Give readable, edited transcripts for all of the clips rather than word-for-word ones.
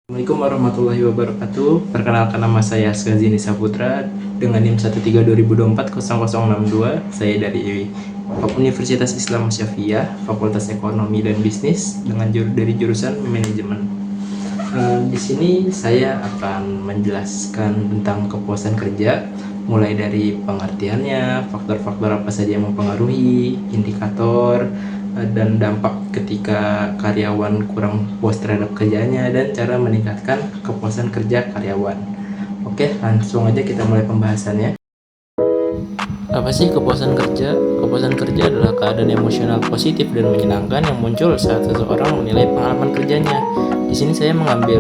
Assalamualaikum warahmatullahi wabarakatuh. Perkenalkan, nama saya Skazini Saputra dengan NIM 13 2024 0062. Saya dari Universitas Islam Syafiyah, Fakultas Ekonomi dan Bisnis dengan dari jurusan Manajemen. Di sini saya akan menjelaskan tentang kepuasan kerja, mulai dari pengertiannya, faktor-faktor apa saja yang mempengaruhi, indikator, dan dampak ketika karyawan kurang puas terhadap kerjanya, dan cara meningkatkan kepuasan kerja karyawan. Oke, langsung aja kita mulai pembahasannya. Apa sih kepuasan kerja? Kepuasan kerja adalah keadaan emosional positif dan menyenangkan yang muncul saat seseorang menilai pengalaman kerjanya. Di sini saya mengambil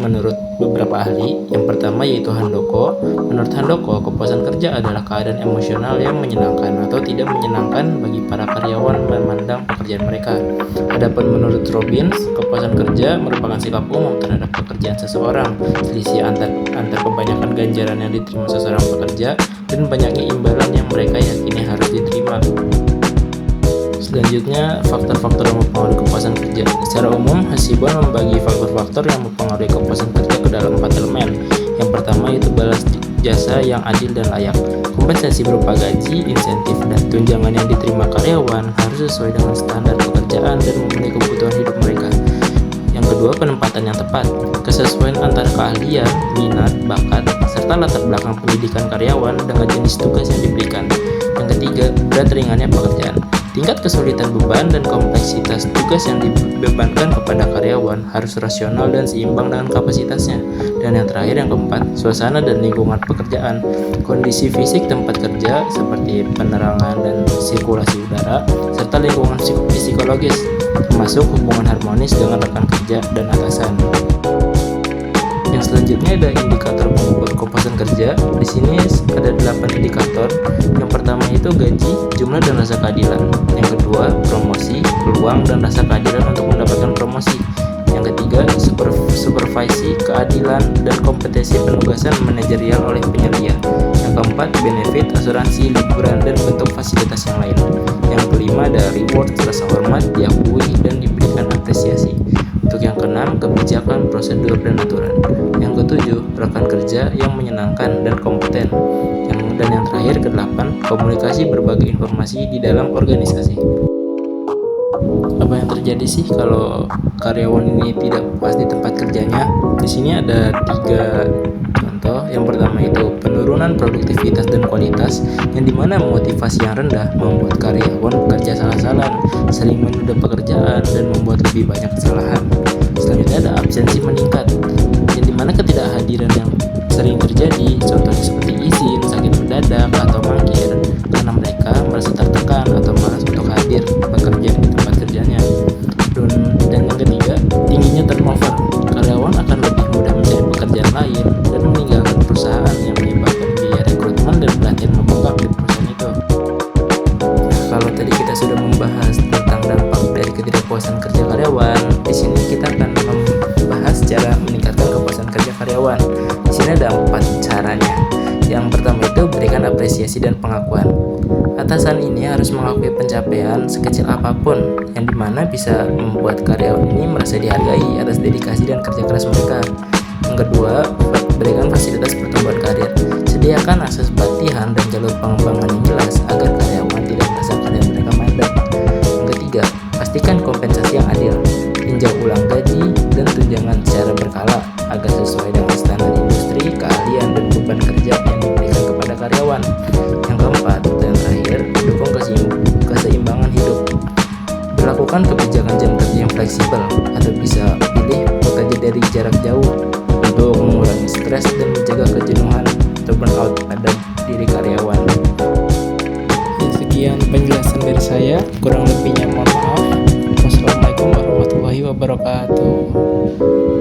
menurut beberapa ahli. Yang pertama yaitu Handoko. Menurut Handoko, kepuasan kerja adalah keadaan emosional yang menyenangkan atau tidak menyenangkan bagi para karyawan memandang pekerjaan mereka. Adapun menurut Robbins, kepuasan kerja merupakan sikap umum terhadap pekerjaan seseorang. Selisih antar kebanyakan ganjaran yang diterima seseorang pekerja dan banyaknya imbalan yang mereka yakini harus diterima. Selanjutnya, faktor-faktor yang mempengaruhi kepuasan kerja. Secara umum, Hasibuan membagi faktor-faktor yang mempengaruhi kepuasan kerja ke dalam 4 elemen. Yang pertama yaitu balas jasa yang adil dan layak. Kompensasi berupa gaji, insentif, dan tunjangan yang diterima karyawan harus sesuai dengan standar pekerjaan dan memenuhi kebutuhan hidup mereka. Yang kedua, penempatan yang tepat. Kesesuaian antara keahlian, minat, bakat, serta latar belakang pendidikan karyawan dengan jenis tugas yang diberikan. Yang ketiga, berat ringannya pekerjaan. Tingkat kesulitan beban dan kompleksitas tugas yang dibebankan kepada karyawan harus rasional dan seimbang dengan kapasitasnya. Dan yang terakhir, yang keempat, suasana dan lingkungan pekerjaan. Kondisi fisik tempat kerja seperti penerangan dan sirkulasi udara, serta lingkungan psikologis, termasuk hubungan harmonis dengan rekan kerja dan atasan. Yang selanjutnya ada indikator pengukur kepuasan kerja. Di sini ada 8 indikator. Yang pertama itu gaji, jumlah dan rasa keadilan. Yang kedua, promosi, peluang dan rasa keadilan untuk mendapatkan promosi. Yang ketiga, supervisi, keadilan dan kompetensi penugasan manajerial oleh penyelia. Yang keempat, benefit, asuransi, liburan dan bentuk fasilitas yang lain. Yang kelima ada reward, rasa hormat, diakui dan diberikan apresiasi. Untuk yang keenam, kebijakan, prosedur, dan aturan. Yang ketujuh, rekan kerja yang menyenangkan dan kompeten. Dan yang terakhir, kedelapan, komunikasi berbagai informasi di dalam organisasi. Apa yang terjadi sih kalau karyawan ini tidak puas di tempat kerjanya? Di sini ada 3 contoh. Yang pertama itu penurunan produktivitas dan kualitas, yang dimana motivasi yang rendah membuat karyawan bekerja salah-salahan, sering menunda pekerjaan dan membuat lebih banyak kesalahan. Selanjutnya ada absensi meningkat, yang dimana ketidakhadiran yang sering terjadi, contohnya seperti izin, sakit mendadak, atau mangkir, karena mereka merasa tertekan atau malas untuk hadir bekerja di tempat kerjanya. Dan yang ketiga, tingginya turnover. Karyawan akan lebih mudah mencari pekerjaan lain dan meninggalkan perusahaan, yang menyebabkan biaya rekrutmen dan pelatihan membengkak di perusahaan itu. Kalau tadi kita sudah membahas tentang dampak dari ketidakpuasan kerja karyawan, di sini kita akan membahas cara meningkatkan kepuasan kerja karyawan. Di sini ada 4 caranya. Yang pertama itu berikan apresiasi dan pengakuan. Atasan ini harus mengakui pencapaian sekecil apapun, yang dimana bisa membuat karyawan ini merasa dihargai atas dedikasi dan kerja keras mereka. Yang kedua, berikan fasilitas pertumbuhan karir. Sediakan akses pelatihan dan jalur pengembangan yang jelas agar karyawan tidak merasa karir mereka mandek. Yang ketiga, pastikan kompensasi yang adil. Tinjau ulang gaji dan tunjangan secara berkala agar sesuai dengan standar industri, keahlian dan beban kerja yang diberikan kepada karyawan. Yang keempat dan terakhir, dukung keseimbangan hidup. Berlakukan kebijakan jam kerja yang fleksibel, atau bisa pilih bekerja dari jarak jauh untuk mengurangi stres dan menjaga kejenuhan atau burnout pada diri karyawan. Sekian penjelasan dari saya, kurang lebihnya mohon maaf. Wassalamualaikum warahmatullahi wabarakatuh.